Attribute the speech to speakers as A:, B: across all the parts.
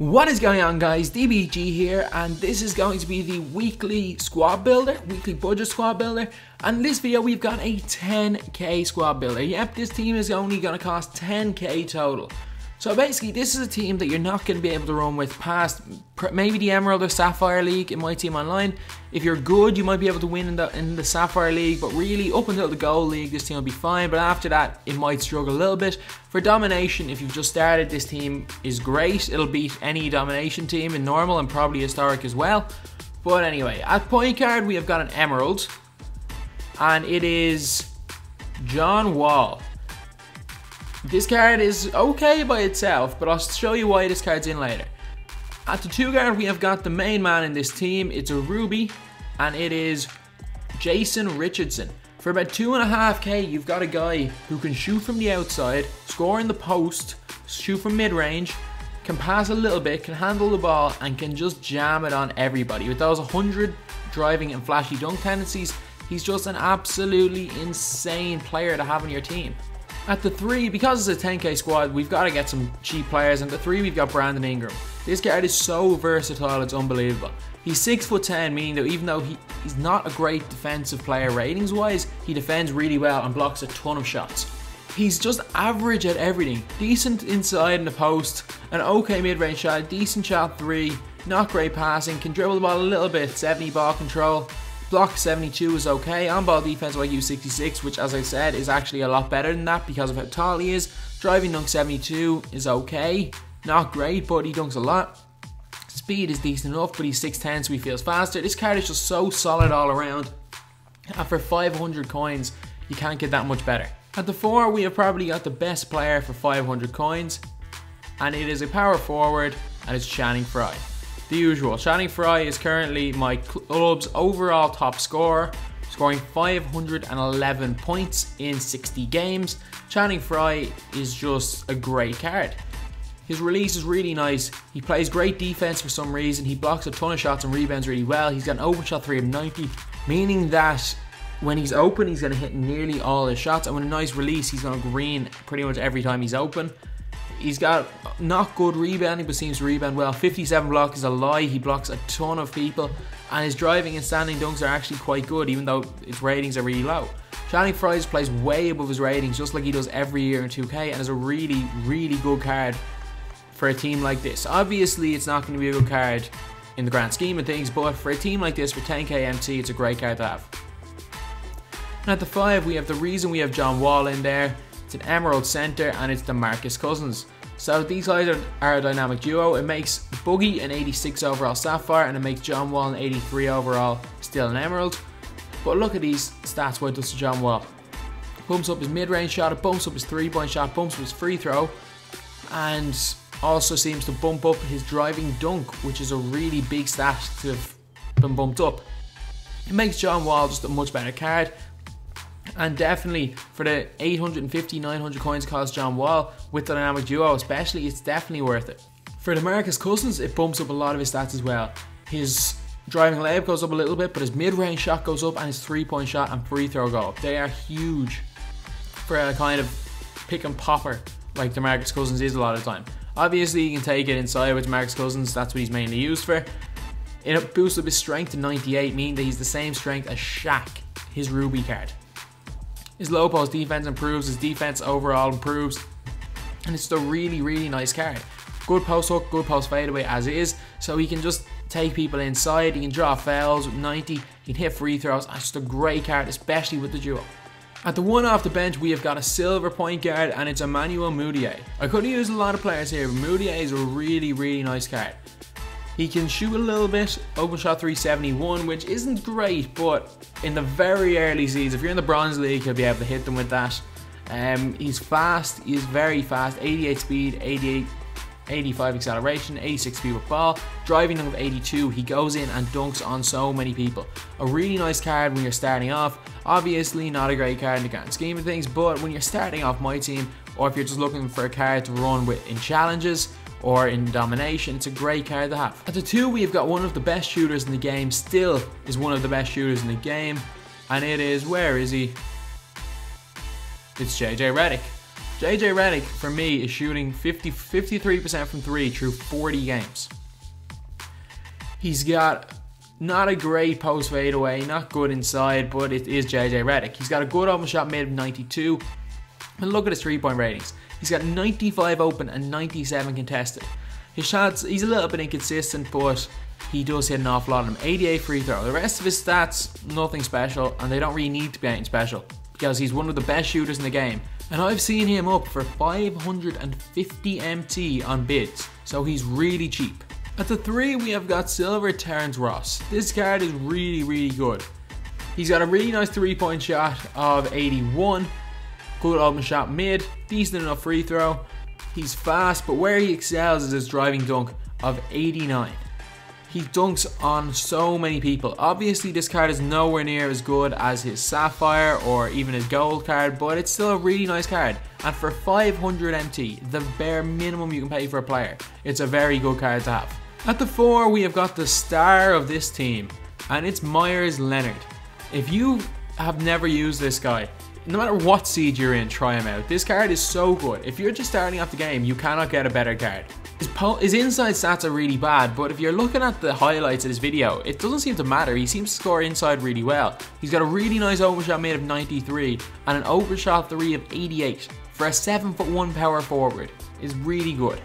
A: What is going on, guys? DBG here, and this is going to be the weekly squad builder, weekly budget squad builder. And in this video we've got a 10k squad builder. Yep, this team is only going to cost 10k total. So basically this is a team that you're not going to be able to run with past maybe the Emerald or Sapphire League in My Team Online. If you're good, you might be able to win in the Sapphire League, but really up until the Gold League this team will be fine, but after that it might struggle a little bit. For domination, if you've just started, this team is great. It'll beat any domination team in normal and probably historic as well. But anyway, at point guard we have got an Emerald, and it is John Wall. This card is okay by itself, but I'll show you why this card's in later. At the 2 guard we have got the main man in this team. It's a Ruby, and it is Jason Richardson. For about 2.5k you've got a guy who can shoot from the outside, score in the post, shoot from mid-range, can pass a little bit, can handle the ball, and can just jam it on everybody. With those 100 driving and flashy dunk tendencies, he's just an absolutely insane player to have on your team. At the 3, because it's a 10k squad, we've got to get some cheap players, and at the 3 we've got Brandon Ingram. This card is so versatile, it's unbelievable. He's 6'10", meaning that even though he's not a great defensive player ratings wise, he defends really well and blocks a ton of shots. He's just average at everything. Decent inside in the post, an okay mid-range shot, decent shot 3, not great passing, can dribble the ball a little bit, 70 ball control. Block 72 is okay. On ball defense IQ 66, which as I said is actually a lot better than that because of how tall he is. Driving dunk 72 is okay. Not great, but he dunks a lot. Speed is decent enough, but he's 6'10", so he feels faster. This card is just so solid all around. And for 500 coins, you can't get that much better. At the 4, we have probably got the best player for 500 coins. And it is a power forward, and it's Channing Frye. The usual. Channing Frye is currently my club's overall top scorer, scoring 511 points in 60 games. Channing Frye is just a great card. His release is really nice. He plays great defense for some reason. He blocks a ton of shots and rebounds really well. He's got an open shot 3 of 90, meaning that when he's open, he's going to hit nearly all his shots, and with a nice release, he's going to green pretty much every time he's open. He's got not good rebounding, but seems to rebound well. 57 block is a lie. He blocks a ton of people, and his driving and standing dunks are actually quite good, even though his ratings are really low. Channing Frye plays way above his ratings, just like he does every year in 2K, and is a really, really good card for a team like this. Obviously, it's not going to be a good card in the grand scheme of things, but for a team like this, for 10k MT, it's a great card to have. And at the 5, we have the reason we have John Wall in there. It's an Emerald Center, and it's DeMarcus Cousins. So these guys are a dynamic duo. It makes Boogie an 86 overall Sapphire, and it makes John Wall an 83 overall, still an Emerald. But look at these stats what it does to John Wall. Bumps up his mid-range shot, it bumps up his 3-point shot, bumps up his free throw, and also seems to bump up his driving dunk, which is a really big stat to have been bumped up. It makes John Wall just a much better card. And definitely for the 850, 900 coins it costs John Wall with the dynamic duo especially, it's definitely worth it. For DeMarcus Cousins, it bumps up a lot of his stats as well. His driving layup goes up a little bit, but his mid-range shot goes up, and his 3-point shot and free throw go up. They are huge for a kind of pick and popper like DeMarcus Cousins is a lot of the time. Obviously you can take it inside with DeMarcus Cousins, that's what he's mainly used for. It boosts up his strength to 98, meaning that he's the same strength as Shaq, his Ruby card. His low post defense improves, his defense overall improves, and it's just a really, really nice card. Good post hook, good post fadeaway as is, so he can just take people inside, he can draw fouls with 90, he can hit free throws. It's just a great card, especially with the duo. At the 1 off the bench, we have got a silver point guard, and it's Emmanuel Mudiay. I could have used a lot of players here, but Mudiay is a really, really nice card. He can shoot a little bit, open shot 371, which isn't great, but in the very early seasons, if you're in the Bronze League, he'll be able to hit them with that. He's fast, he's very fast, 88 speed, 85 acceleration, 86 speed with ball, driving dunk of 82, he goes in and dunks on so many people. A really nice card when you're starting off. Obviously not a great card in the grand scheme of things, but when you're starting off My Team, or if you're just looking for a card to run with in challenges, or in domination, it's a great card to have. At the 2, we've got one of the best shooters in the game, still is one of the best shooters in the game, and it is, where is he? It's JJ Redick. JJ Redick, for me, is shooting 53% from 3 through 40 games. He's got not a great post fadeaway, not good inside, but it is JJ Redick. He's got a good open shot mid of 92. And look at his 3-point ratings. He's got 95 open and 97 contested. His shots, he's a little bit inconsistent, but he does hit an awful lot of them. 88 free throw. The rest of his stats, nothing special, and they don't really need to be anything special because he's one of the best shooters in the game. And I've seen him up for 550 MT on bids, so he's really cheap. At the 3, we have got Silver Terrence Ross. This card is really good. He's got a really nice 3-point shot of 81, good open shot mid, decent enough free throw. He's fast, but where he excels is his driving dunk of 89. He dunks on so many people. Obviously, this card is nowhere near as good as his Sapphire or even his Gold card, but it's still a really nice card. And for 500 MT, the bare minimum you can pay for a player, it's a very good card to have. At the 4, we have got the star of this team, and it's Meyers Leonard. If you have never used this guy, no matter what seed you're in, try him out. This card is so good. If you're just starting off the game, you cannot get a better card. His inside stats are really bad, but if you're looking at the highlights of this video, it doesn't seem to matter. He seems to score inside really well. He's got a really nice open shot mid of 93 and an open shot 3 of 88 for a 7'1" power forward. Is really good.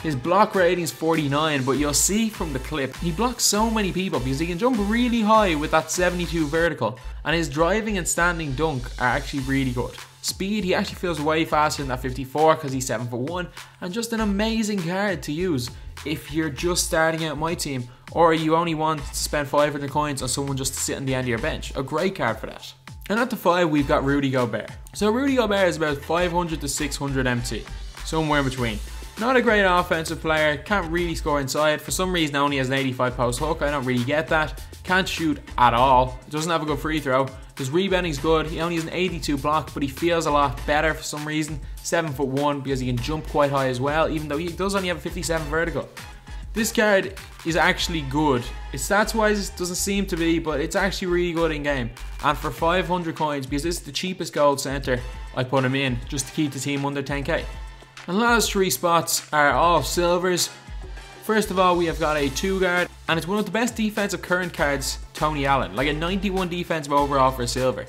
A: His block rating is 49, but you'll see from the clip, he blocks so many people because he can jump really high with that 72 vertical, and his driving and standing dunk are actually really good. Speed, he actually feels way faster than that 54 because he's 7'1", and just an amazing card to use if you're just starting out my team or you only want to spend 500 coins on someone just to sit on the end of your bench. A great card for that. And at the 5, we've got Rudy Gobert. So Rudy Gobert is about 500 to 600 MT, somewhere in between. Not a great offensive player, can't really score inside. For some reason only has an 85 post hook, I don't really get that. Can't shoot at all, doesn't have a good free throw. His rebounding's good, he only has an 82 block, but he feels a lot better for some reason. 7'1" because he can jump quite high as well, even though he does only have a 57 vertical. This card is actually good. Its stats wise doesn't seem to be, but it's actually really good in game. And for 500 coins, because this is the cheapest gold center, I put him in just to keep the team under 10k. And the last 3 spots are all silvers. First of all, we have got a 2 guard, and it's one of the best defensive current cards, Tony Allen. Like a 91 defensive overall for a silver.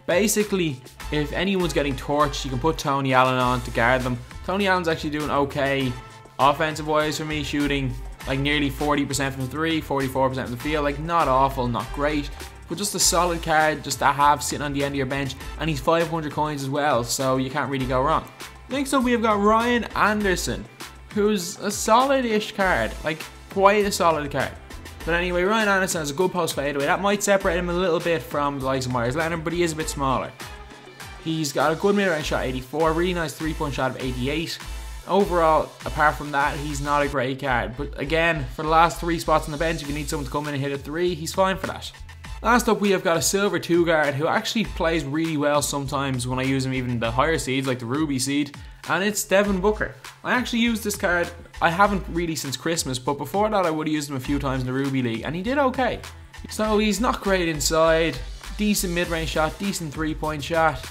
A: Basically, if anyone's getting torched, you can put Tony Allen on to guard them. Tony Allen's actually doing okay offensive wise for me, shooting like nearly 40% from 3, 44% from the field. Like not awful, not great, but just a solid card just to have sitting on the end of your bench. And he's 500 coins as well, so you can't really go wrong. Next up, we have got Ryan Anderson, who's a solid-ish card, like quite a solid card. But anyway, Ryan Anderson has a good post fadeaway. That might separate him a little bit from the likes of Meyers Leonard, but he is a bit smaller. He's got a good mid-range shot, 84, really nice 3-point shot of 88. Overall, apart from that, he's not a great card. But again, for the last 3 spots on the bench, if you need someone to come in and hit a 3, he's fine for that. Last up, we have got a silver 2 guard who actually plays really well sometimes when I use him even the higher seeds like the Ruby seed, and it's Devin Booker. I actually used this card, I haven't really since Christmas, but before that I would have used him a few times in the Ruby League and he did okay. So he's not great inside, decent mid-range shot, decent 3-point shot.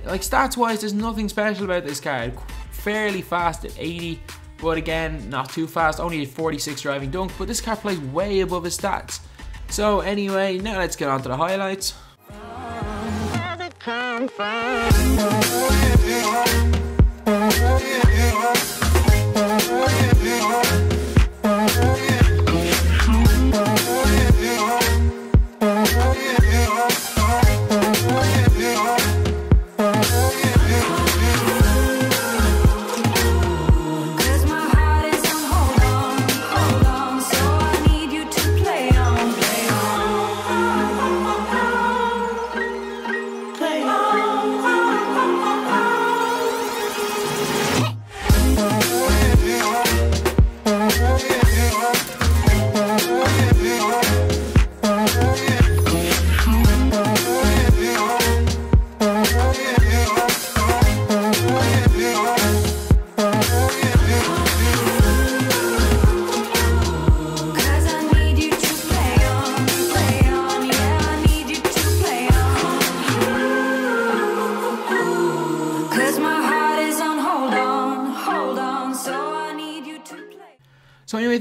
A: Like stats wise, there's nothing special about this card. Fairly fast at 80, but again, not too fast, only a 46 driving dunk, but this card plays way above his stats. So anyway, now let's get on to the highlights.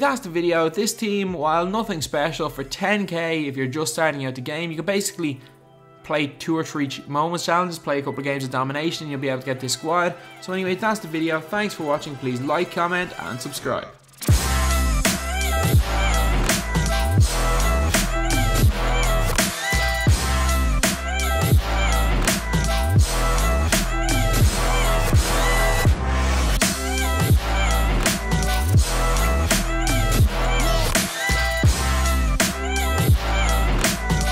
A: that's the video. This team, while nothing special, for 10k, if you're just starting out the game, you can basically play 2 or 3 moments challenges, play a couple of games of domination, and you'll be able to get this squad. So anyway, that's the video. Thanks for watching. Please like, comment, and subscribe.